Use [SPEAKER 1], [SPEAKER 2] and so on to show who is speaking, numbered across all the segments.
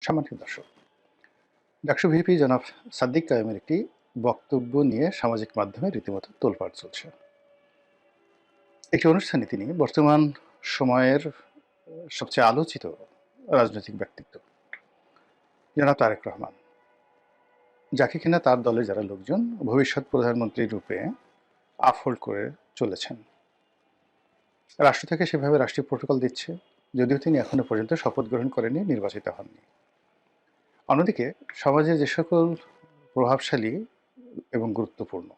[SPEAKER 1] সম্মানিত দর্শক, ডাকসু ভিপি জনাব সাদ্দিক কায়েমের একটি বক্তব্য নিয়ে সামাজিক মাধ্যমে রীতিমতো তোলপাড় চলছে। একটি অনুষ্ঠানে তিনি বর্তমান সময়ের সবচেয়ে আলোচিত রাজনৈতিক ব্যক্তিত্ব জনাব তারেক রহমান, যাকে কিনা তার দলের যারা লোকজন ভবিষ্যৎ প্রধানমন্ত্রী রূপে আফহোল্ড করে চলেছেন, রাষ্ট্র থেকে সেভাবে রাষ্ট্রীয় প্রোটোকল দিচ্ছে, যদিও তিনি এখনো পর্যন্ত শপথ গ্রহণ করেননি, নির্বাচিত হননি। অন্যদিকে সমাজে যে সকল প্রভাবশালী এবং গুরুত্বপূর্ণ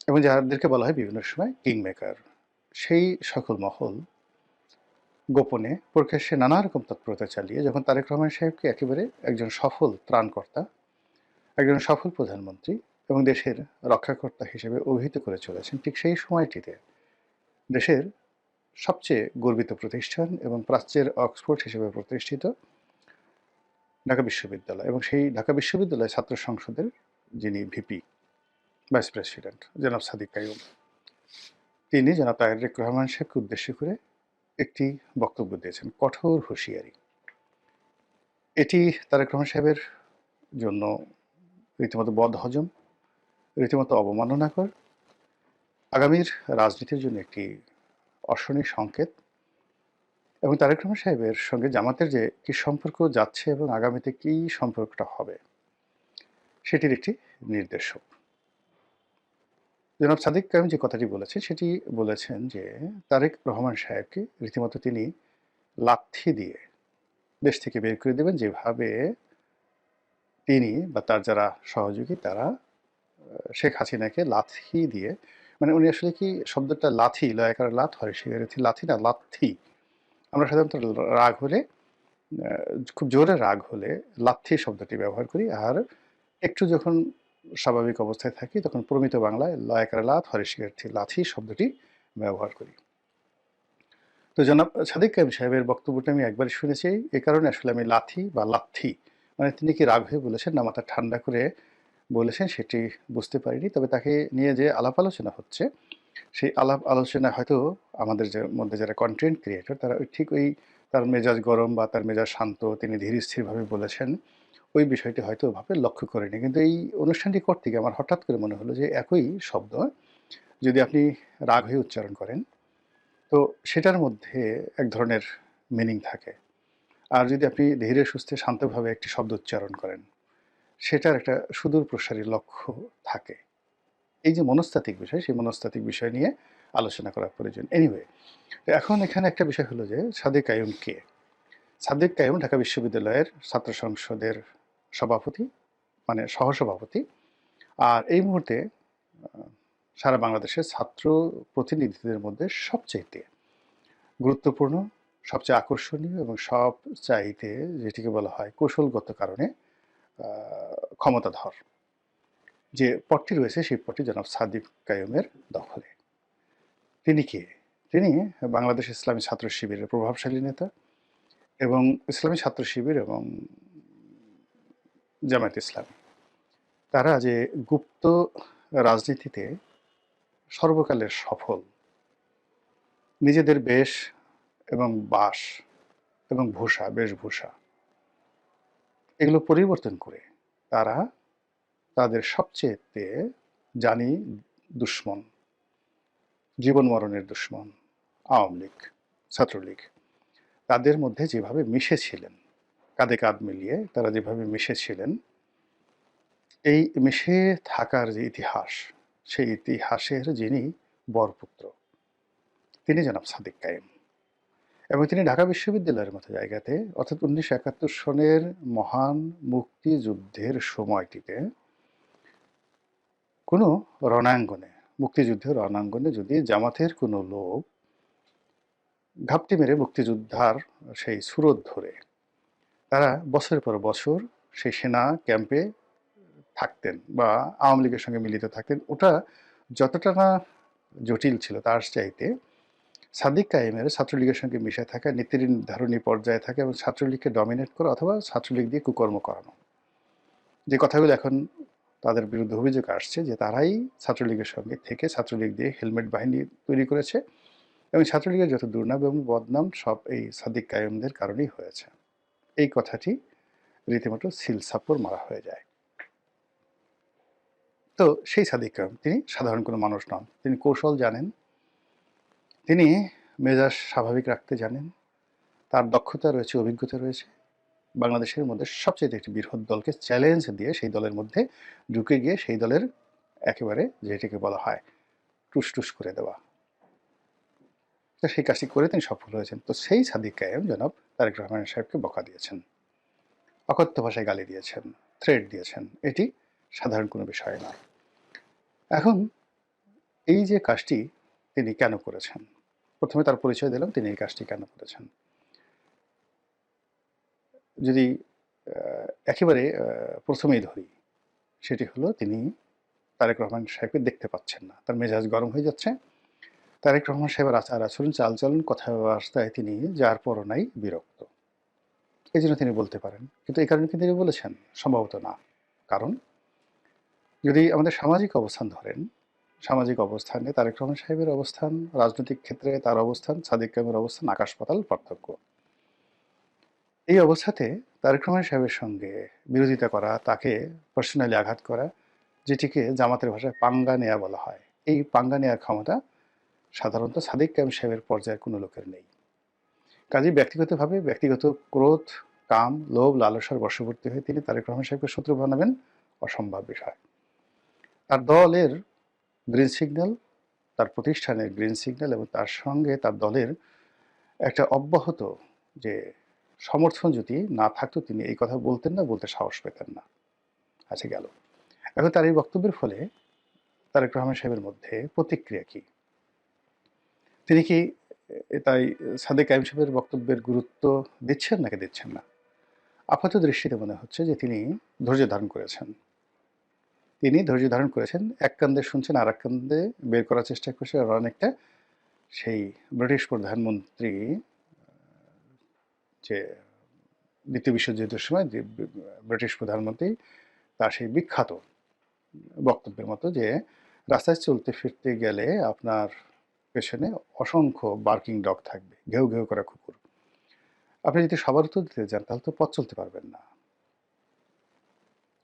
[SPEAKER 1] এবং যাদেরকে বলা হয় বিভিন্ন সময় কিং মেকার, সেই সকল মহল গোপনে প্রকাশ্যে নানা রকম তৎপরতা চালিয়ে যখন তারেক রহমান সাহেবকে একেবারে একজন সফল ত্রাণকর্তা, একজন সফল প্রধানমন্ত্রী এবং দেশের রক্ষাকর্তা হিসেবে অভিহিত করে চলেছেন, ঠিক সেই সময়টিতে দেশের সবচেয়ে গর্বিত প্রতিষ্ঠান এবং প্রাচ্যের অক্সফোর্ড হিসেবে প্রতিষ্ঠিত ঢাকা বিশ্ববিদ্যালয় এবং সেই ঢাকা বিশ্ববিদ্যালয় ছাত্র সংসদের যিনি ভিপি ভাইস প্রেসিডেন্ট জনাব সাদিক কাইয়ুম, তিনি জনাব তারেক রহমান সাহেবকে উদ্দেশ্য করে একটি বক্তব্য দিয়েছেন, কঠোর হুঁশিয়ারি। এটি তারেক রহমান সাহেবের জন্য রীতিমতো বদহজম, রীতিমতো অবমাননাকর, আগামীর রাজনীতির জন্য একটি অশনি সংকেত এবং তারেক রহমান সাহেবের সঙ্গে জামাতের যে কী সম্পর্ক যাচ্ছে এবং আগামীতে কী সম্পর্কটা হবে সেটির একটি নির্দেশক। জনাব সাদিক কায়েম যে কথাটি বলেছেন সেটি বলেছেন যে তারেক রহমান সাহেবকে রীতিমতো তিনি লাথি দিয়ে দেশ থেকে বের করে দেবেন, যেভাবে তিনি বা তার যারা সহযোগী তারা শেখ হাসিনাকে লাথি দিয়ে, মানে উনি আসলে কি শব্দটা লাথি, লয়াকার লাথ হয়, সেখানে লাথি না লাথি। আমরা সাধারণত রাগ হলে, খুব জোরে রাগ হলে লাথি শব্দটি ব্যবহার করি, আর একটু যখন স্বাভাবিক অবস্থায় থাকি তখন প্রমিত বাংলায় লয়াকার লাথ হরিশিকার্থী লাথি শব্দটি ব্যবহার করি। তো জনাব সাদিক কায়েম সাহেবের বক্তব্যটা আমি একবারই শুনেছি, এ কারণে আসলে আমি লাথি বা লাথি, মানে তিনি কি রাগ হয়ে বলেছেন না মাথা ঠান্ডা করে বলেছেন সেটি বুঝতে পারিনি। তবে তাকে নিয়ে যে আলাপ আলোচনা হচ্ছে, সেই আলাপ আলোচনায় হয়তো আমাদের যে মধ্যে যারা কন্টেন্ট ক্রিয়েটর তারা ঠিক ওই তার মেজাজ গরম বা তার মেজাজ শান্ত, তিনি ধীর স্থিরভাবে বলেছেন, ওই বিষয়টি হয়তো ওভাবে লক্ষ্য করেনি। কিন্তু এই অনুষ্ঠানটি করতে গিয়ে আমার হঠাৎ করে মনে হলো যে একই শব্দ যদি আপনি রাগ হয়ে উচ্চারণ করেন তো সেটার মধ্যে এক ধরনের মিনিং থাকে, আর যদি আপনি ধীরে সুস্থে শান্তভাবে একটি শব্দ উচ্চারণ করেন সেটার একটা সুদূর প্রসারী লক্ষ্য থাকে। এই যে মনস্তাত্ত্বিক বিষয়, সেই মনস্তাত্ত্বিক বিষয় নিয়ে আলোচনা করা প্রয়োজন। এনিওয়ে, এখন এখানে একটা বিষয় হলো যে সাদিক কাইয়ুম কে? সাদিক কাইয়ুম ঢাকা বিশ্ববিদ্যালয়ের ছাত্র সংসদের সভাপতি, মানে সহসভাপতি, আর এই মুহূর্তে সারা বাংলাদেশের ছাত্র প্রতিনিধিদের মধ্যে সবচাইতে গুরুত্বপূর্ণ, সবচেয়ে আকর্ষণীয় এবং সবচাইতে যেটিকে বলা হয় কৌশলগত কারণে ক্ষমতাধর যে পদটি রয়েছে, সেই পদটি জনাব সাদিক কাইয়ুমের দখলে। তিনি কে? তিনি বাংলাদেশ ইসলামী ছাত্র শিবিরের প্রভাবশালী নেতা এবং ইসলামী ছাত্র শিবির এবং জামায়াত ইসলামী, তারা যে গুপ্ত রাজনীতিতে সর্বকালের সফল, নিজেদের বেশ এবং বাস এবং ভূষা, বেশভূষা এগুলো পরিবর্তন করে তারা তাদের সবচেয়ে জানি দুশ্মন, জীবন মরণের দুশ্মন আওয়ামী লীগ, ছাত্রলীগ, তাদের মধ্যে যেভাবে মিশেছিলেন, কাঁধে কাঁধ মিলিয়ে তারা যেভাবে মিশেছিলেন, এই মিশে থাকার যে ইতিহাস, সেই ইতিহাসের যিনি বরপুত্র তিনি জনাব সাদিক কায়েম। এবং তিনি ঢাকা বিশ্ববিদ্যালয়ের মতো জায়গাতে, অর্থাৎ 1971 সনের মহান মুক্তিযুদ্ধের সময়টিতে কোনো রণাঙ্গনে, মুক্তিযুদ্ধের রণাঙ্গনে যদি জামাতের কোনো লোক ঘাপটি মেরে মুক্তিযোদ্ধার সেই সুরত ধরে তারা বছরের পর বছর সেই সেনা ক্যাম্পে থাকতেন বা আওয়ামী লীগের সঙ্গে মিলিত থাকতেন, ওটা যতটা না জটিল ছিল তার চাইতে সাদিক কায়েমের ছাত্রলীগের সঙ্গে মিশে থাকা, নীতি নির্ধারণী পর্যায়ে থাকা এবং ছাত্রলীগকে ডমিনেট করা অথবা ছাত্রলীগ দিয়ে কুকর্ম করানো, যে কথাগুলো এখন তাদের বিরুদ্ধে অভিযোগ আসছে যে তারাই ছাত্রলীগের সঙ্গে থেকে ছাত্রলীগ দিয়ে হেলমেট বাহিনী তৈরি করেছে এবং ছাত্রলীগের যত দুর্নাম এবং বদনাম সব এই সাদিক কায়েমদের কারণেই হয়েছে। এই কথাটি রীতিমতো সিল সাপ্পর মারা হয়ে যায়। তো সেই সাদিক কায়েম তিনি সাধারণ কোনো মানুষ নন। তিনি কৌশল জানেন, তিনি মেজাজ স্বাভাবিক রাখতে জানেন, তার দক্ষতা রয়েছে, অভিজ্ঞতা রয়েছে। বাংলাদেশের মধ্যে সবচাইতে একটি বৃহৎ দলকে চ্যালেঞ্জ দিয়ে সেই দলের মধ্যে ঢুকে গিয়ে সেই দলের একেবারে যেটিকে বলা হয় টুস করে দেওয়া। তো সেই কাজটি করে তিনি সফল হয়েছেন। তো সেই সাদিক কায়েম জনাব তারেক রহমান সাহেবকে বকা দিয়েছেন, অকথ্য ভাষায় গালি দিয়েছেন, থ্রেট দিয়েছেন। এটি সাধারণ কোনো বিষয় নয়। এখন এই যে কাজটি তিনি কেন করেছেন, প্রথমে তার পরিচয় দিলাম তিনি এই কাজটি কেন করেছেন। যদি একেবারে প্রথমেই ধরি, সেটি হলো তিনি তারেক রহমান সাহেবকে দেখতে পাচ্ছেন না, তার মেজাজ গরম হয়ে যাচ্ছে। তারেক রহমান সাহেবের আচার আচরণ, চালচলন, কথাবার্তায় তিনি যার পরনাই বিরক্ত। এই জন্য তিনি বলতে পারেন, কিন্তু এই কারণে কি তিনি বলেছেন? সম্ভবত না। কারণ যদি আমাদের সামাজিক অবস্থান ধরেন, সামাজিক অবস্থানে তারেক রহমান সাহেবের অবস্থান, রাজনৈতিক ক্ষেত্রে তার অবস্থান, সাদিক কায়েমের অবস্থান আকাশ পাতাল পার্থক্য। এই অবস্থাতে তারেক রহমান সাহেবের সঙ্গে বিরোধিতা করা, তাকে পার্সোনালি আঘাত করা, যেটিকে জামাতের ভাষায় পাঙ্গা নেয়া বলা হয়, এই পাঙ্গা নেওয়ার ক্ষমতা সাধারণত সাদিক কায়েম সাহেবের পর্যায়ের কোনো লোকের নেই। কাজেই ব্যক্তিগতভাবে ব্যক্তিগত ক্রোধ, কাম, লোভ, লালসার বশবর্তী হয়ে তিনি তারেক রহমান সাহেবকে শত্রু বানাবেন অসম্ভব বিষয়। তার দলের গ্রিন সিগন্যাল, তার প্রতিষ্ঠানের গ্রিন সিগন্যাল এবং তার সঙ্গে তার দলের একটা অব্যাহত যে সমর্থন যদি না থাকতো তিনি এই কথা বলতেন না, বলতে সাহস পেতেন না। আচ্ছা, গেল। এখন তার এই বক্তব্যের ফলে তারেক রহমান সাহেবের মধ্যে প্রতিক্রিয়া কি? তিনি কি তাই সাদেক কায়েম সাহেবের বক্তব্যের গুরুত্ব দিচ্ছেন নাকি দিচ্ছেন না? আপাত দৃষ্টিতে মনে হচ্ছে যে তিনি ধৈর্য ধারণ করেছেন। তিনি ধৈর্য ধারণ করেছেন, এক কান্দে শুনছেন আর এক কান্দে বের করার চেষ্টা করছেন। আর অনেকটা সেই ব্রিটিশ প্রধানমন্ত্রী যে দ্বিতীয় বিশ্বযুদ্ধের সময় যে ব্রিটিশ প্রধানমন্ত্রী তার সেই বিখ্যাত বক্তব্যের মতো যে রাস্তায় চলতে ফিরতে গেলে আপনার পেছনে অসংখ্য বার্কিং ডগ থাকবে, ঘেউ ঘেউ করা কুকুর। আপনি যদি সবার উত্তর দিতে যান তাহলে তো পথ চলতে পারবেন না।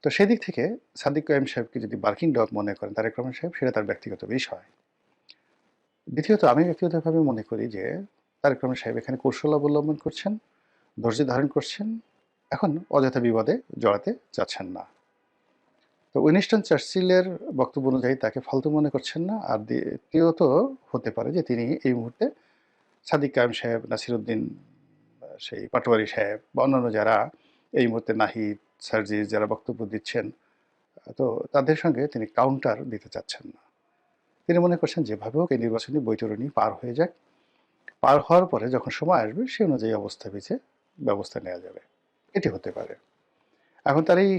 [SPEAKER 1] তো সেদিক থেকে সাদিক কায়েম সাহেবকে যদি বার্কিং ডগ মনে করেন তারেক রহমান সাহেব, সেটা তার ব্যক্তিগত বিষয়। দ্বিতীয়ত আমি ব্যক্তিগতভাবে মনে করি যে তারেক রহমান সাহেব এখানে কৌশল অবলম্বন করছেন, ধৈর্য ধারণ করছেন, এখন অযথা বিবাদে জড়াতে চাচ্ছেন না। তো উইনস্টন চার্চিলের বক্তব্য অনুযায়ী তাকে ফালতু মনে করছেন না। আর দ্বিতীয়ত হতে পারে যে তিনি এই মুহূর্তে সাদিক কায়েম সাহেব, নাসিরুদ্দিন, সেই পাটোয়ারি সাহেব বা অন্যান্য যারা এই মুহূর্তে নাহিদ, সার্জিস যারা বক্তব্য দিচ্ছেন, তো তাদের সঙ্গে তিনি কাউন্টার দিতে চাচ্ছেন না। তিনি মনে করছেন যেভাবে হোক এই নির্বাচনী বৈতরণী পার হয়ে যাক, পার হওয়ার পরে যখন সময় আসবে সে অনুযায়ী অবস্থা বেঁচে ব্যবস্থা নেওয়া যাবে। এটি হতে পারে। এখন তার এই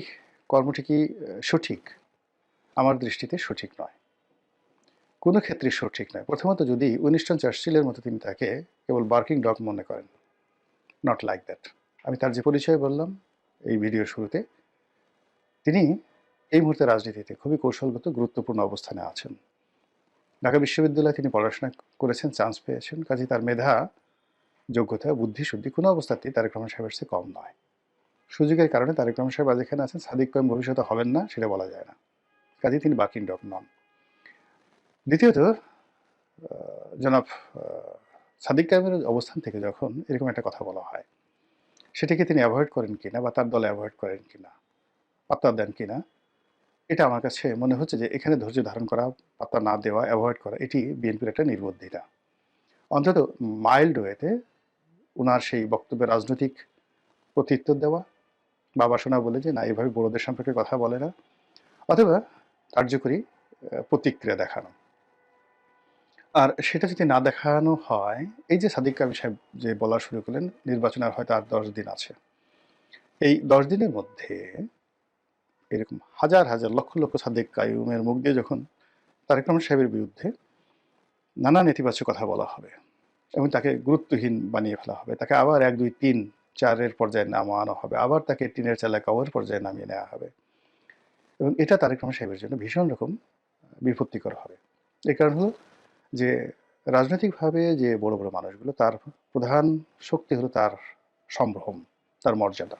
[SPEAKER 1] কর্মটি কি সঠিক? আমার দৃষ্টিতে সঠিক নয়, কোনো ক্ষেত্রে সঠিক নয়। প্রথমত যদি উইনস্টন চার্চিলের মতো তিনি তাকে কেবল বার্কিং ডগ মনে করেন, নট লাইক দ্যাট। আমি তার যে পরিচয় বললাম এই ভিডিওর শুরুতে, তিনি এই মুহূর্তে রাজনীতিতে খুবই কৌশলগত গুরুত্বপূর্ণ অবস্থানে আছেন। ঢাকা বিশ্ববিদ্যালয়ে তিনি পড়াশোনা করেছেন, চান্স পেয়েছেন। কাজেই তার মেধা, যোগ্যতা, বুদ্ধি শুদ্ধি কোনো অবস্থাতেই তারেক রহমান সাহেবের চেয়ে কম নয়। সুযোগের কারণে তারেক রহমান সাহেব আজ এখানে আছেন, সাদিক কায়েম ভবিষ্যতে হবেন না সেটা বলা যায় না। কাজেই তিনি বার্কিং ডগ নন। দ্বিতীয়ত, জনাব সাদিক কায়েমের অবস্থান থেকে যখন এরকম একটা কথা বলা হয়, সেটাকে তিনি অ্যাভয়েড করেন কিনা বা তার দলে অ্যাভয়েড করেন কিনা, পাত্তা দেন কিনা, এটা আমার কাছে মনে হচ্ছে যে এখানে ধৈর্য ধারণ করা, পাত্তা না দেওয়া, অ্যাভয়েড করা, এটি বিএনপির একটা নির্বুদ্ধিতা। অন্তত মাইল্ড ওয়েতে ওনার সেই বক্তব্যের রাজনৈতিক প্রত্যুত্তর দেওয়া, বাবা শোনা বলে যে না এভাবে বড়দের সম্পর্কে কথা বলে না, অথবা কার্যকরী প্রতিক্রিয়া দেখানো। আর সেটা যদি না দেখানো হয়, এই যে সাদিক কায়েম সাহেব যে বলা শুরু করলেন নির্বাচন আর হয়তো আর 10 দিন আছে, এই 10 দিনের মধ্যে এরকম হাজার হাজার লক্ষ লক্ষ সাদিক কায়েমের মুখ দিয়ে যখন তারেক রহমান সাহেবের বিরুদ্ধে নানা নেতিবাচক কথা বলা হবে এবং তাকে গুরুত্বহীন বানিয়ে ফেলা হবে, তাকে আবার 1, 2, 3, 4-এর পর্যায়ে নামানো হবে, আবার তাকে টিনের চালা কওয়ার পর্যায়ে নামিয়ে নেওয়া হবে, এবং এটা তারেক রহমান সাহেবের জন্য ভীষণ রকম বিপত্তিকর হবে। এই কারণ হলো যে রাজনৈতিকভাবে যে বড় বড় মানুষগুলো, তার প্রধান শক্তি হলো তার সম্ভ্রম, তার মর্যাদা,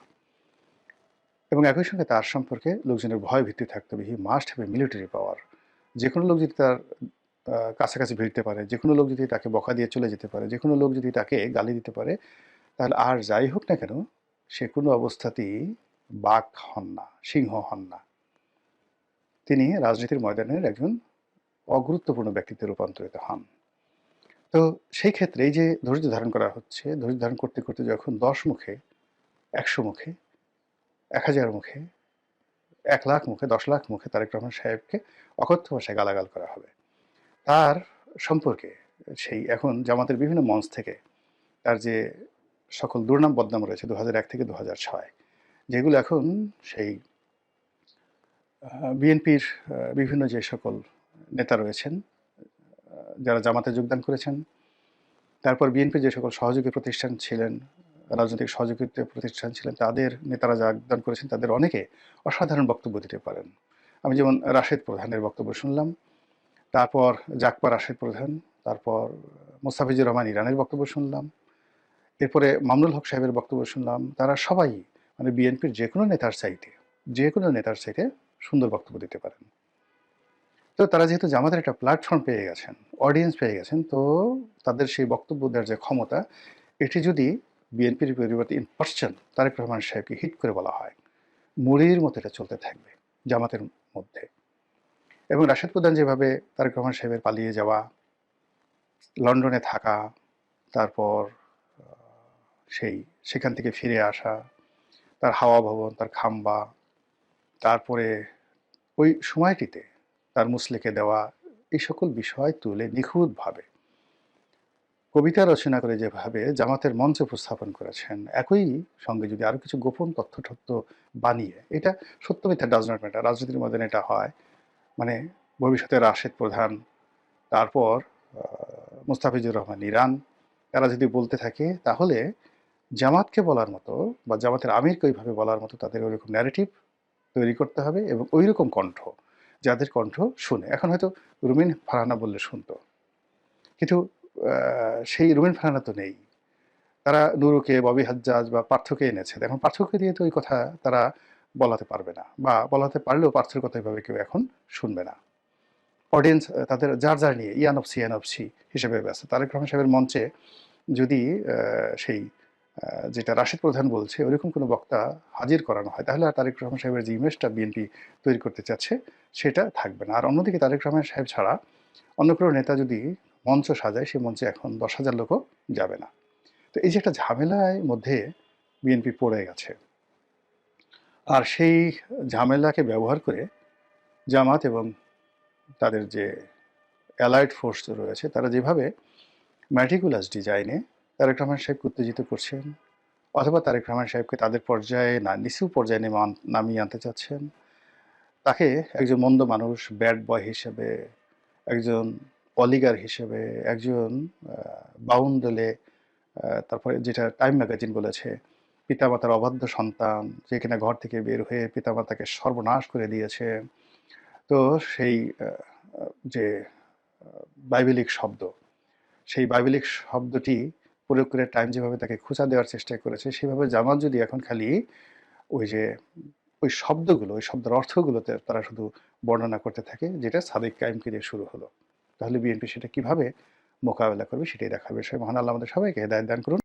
[SPEAKER 1] এবং একই সঙ্গে তার সম্পর্কে লোকজনের ভয় ভীতি থাকতে হবে। He must have a military পাওয়ার। যে কোনো লোক যদি তার কাছাকাছি ভিড়তে পারে, যে কোনো লোক যদি তাকে বকা দিয়ে চলে যেতে পারে, যে কোনো লোক যদি তাকে গালি দিতে পারে, তাহলে আর যাই হোক না কেন সে কোনো অবস্থাতেই বাঘ হন না, সিংহ হন না। তিনি রাজনীতির ময়দানের একজন অগুরুত্বপূর্ণ ব্যক্তিত্বে রূপান্তরিত হন। তো সেই ক্ষেত্রে এই যে ধৈর্য ধারণ করা হচ্ছে, ধৈর্য ধারণ করতে করতে যখন 10 মুখে, 100 মুখে, 1000 মুখে, 1 লাখ মুখে, 10 লাখ মুখে তারেক রহমান সাহেবকে অকথ্য ভাষায় গালাগাল করা হবে, তার সম্পর্কে সেই এখন জামাতের বিভিন্ন মঞ্চ থেকে তার যে সকল দুর্নাম বদনাম রয়েছে 2001 থেকে 2006, যেগুলো এখন সেই বিএনপির বিভিন্ন যে সকল নেতা রয়েছেন যারা জামাতে যোগদান করেছেন, তারপর বিএনপির যে সকল সহযোগী প্রতিষ্ঠান ছিলেন, রাজনৈতিক সহযোগী প্রতিষ্ঠান ছিলেন, তাদের নেতারা যোগদান করেছেন, তাদের অনেকে অসাধারণ বক্তব্য দিতে পারেন। আমি যেমন রাশেদ প্রধানের বক্তব্য শুনলাম, তারপর জাকপা রাশেদ প্রধান, তারপর মোস্তাফিজুর রহমান ইরানের বক্তব্য শুনলাম, এরপরে মামুনুল হক সাহেবের বক্তব্য শুনলাম। তারা সবাই মানে বিএনপির যে কোনো নেতার চাইতে সুন্দর বক্তব্য দিতে পারেন। তো তারা যেহেতু জামাতের একটা প্ল্যাটফর্ম পেয়ে গেছেন, অডিয়েন্স পেয়ে গেছেন, তো তাদের সেই বক্তব্য দেওয়ার যে ক্ষমতা, এটি যদি বিএনপির পরিবর্তে ইন পার্সন তারেক রহমান সাহেবকে হিট করে বলা হয়, মুড়ির মতো এটা চলতে থাকবে জামাতের মধ্যে। এবং রাশেদ প্রধান যেভাবে তারেক রহমান সাহেবের পালিয়ে যাওয়া, লন্ডনে থাকা, তারপর সেখান থেকে ফিরে আসা, তার হাওয়া ভবন, তার খাম্বা, তারপরে ওই সময়টিতে তার মুসলেকে দেওয়া, এই সকল বিষয় তুলে নিখুঁতভাবে কবিতা রচনা করে যেভাবে জামাতের মঞ্চে উপস্থাপন করেছেন, একই সঙ্গে যদি আরও কিছু গোপন তথ্য বানিয়ে, এটা সত্য মিথ্যা ডাজ নট ম্যাটার, রাজনীতির মধ্যে এটা হয়, মানে ভবিষ্যতে রাশেদ প্রধান, তারপর মোস্তাফিজুর রহমান ইরান, তারা যদি বলতে থাকে, তাহলে জামাতকে বলার মতো বা জামাতের আমিরকে ওইভাবে বলার মতো তাদের ওইরকম ন্যারেটিভ তৈরি করতে হবে, এবং ওই রকম কণ্ঠ, যাদের কণ্ঠ শুনে। এখন হয়তো রুমিন ফারহানা বললে শুনতো, কিন্তু সেই রুমিন ফারহানা তো নেই। তারা নুরুকে, ববি হাজ্জাজ বা পার্থকে এনেছে। এখন পার্থকে দিয়ে তো ওই কথা তারা বলাতে পারবে না, বা বলাতে পারলেও পার্থের কথা এভাবে কেউ এখন শুনবে না। অডিয়েন্স তাদের যার নিয়ে ইয়ানফসি হিসেবে ব্যস্ত। তারেক রহমান সাহেবের মঞ্চে যদি সেই যেটা রাশেদ প্রধান বলছে ওইরকম কোনো বক্তা হাজির করানো হয়, তাহলে আর তারেক রহমান সাহেবের যে ইমেজটা বিএনপি তৈরি করতে চাচ্ছে সেটা থাকবে না। আর অন্যদিকে তারেক রহমান সাহেব ছাড়া অন্য কোনো নেতা যদি মঞ্চ সাজায়, সেই মঞ্চে এখন 10,000 লোকও যাবে না। তো এই যে একটা ঝামেলার মধ্যে বিএনপি পড়ে গেছে, আর সেই ঝামেলাকে ব্যবহার করে জামাত এবং তাদের যে অ্যালাইড ফোর্স রয়েছে, তারা যেভাবে ম্যাটিকুলাস ডিজাইনে তারেক রহমান সাহেবকে উত্তেজিত করছেন, অথবা তারেক রহমান সাহেবকে তাদের পর্যায়ে না নিচু পর্যায়ে নামিয়ে আনতে চাচ্ছেন, তাকে একজন মন্দ মানুষ, ব্যাড বয় হিসেবে, একজন অলিগার হিসেবে, একজন বাউন্ডলে, তারপরে যেটা টাইম ম্যাগাজিন বলেছে পিতামাতার অবাধ্য সন্তান, যে কিনা ঘর থেকে বের হয়ে পিতামাতাকে সর্বনাশ করে দিয়েছে। তো সেই যে বাইবেলিক শব্দ, সেই বাইবেলিক শব্দটি প্রয়োগ করে টাইম যেভাবে তাকে খোঁচা দেওয়ার চেষ্টা করেছে, সেভাবে জামাত যদি এখন খালি ওই যে ওই শব্দগুলো, ওই শব্দের অর্থগুলোতে তারা শুধু বর্ণনা করতে থাকে, যেটা সাদিক কায়েমকে দিয়ে শুরু হলো, তাহলে বিএনপি সেটা কিভাবে মোকাবেলা করবে সেটাই দেখার বিষয়। মহান আল্লাহ আমাদের সবাইকে হেদায়েত দান করুন।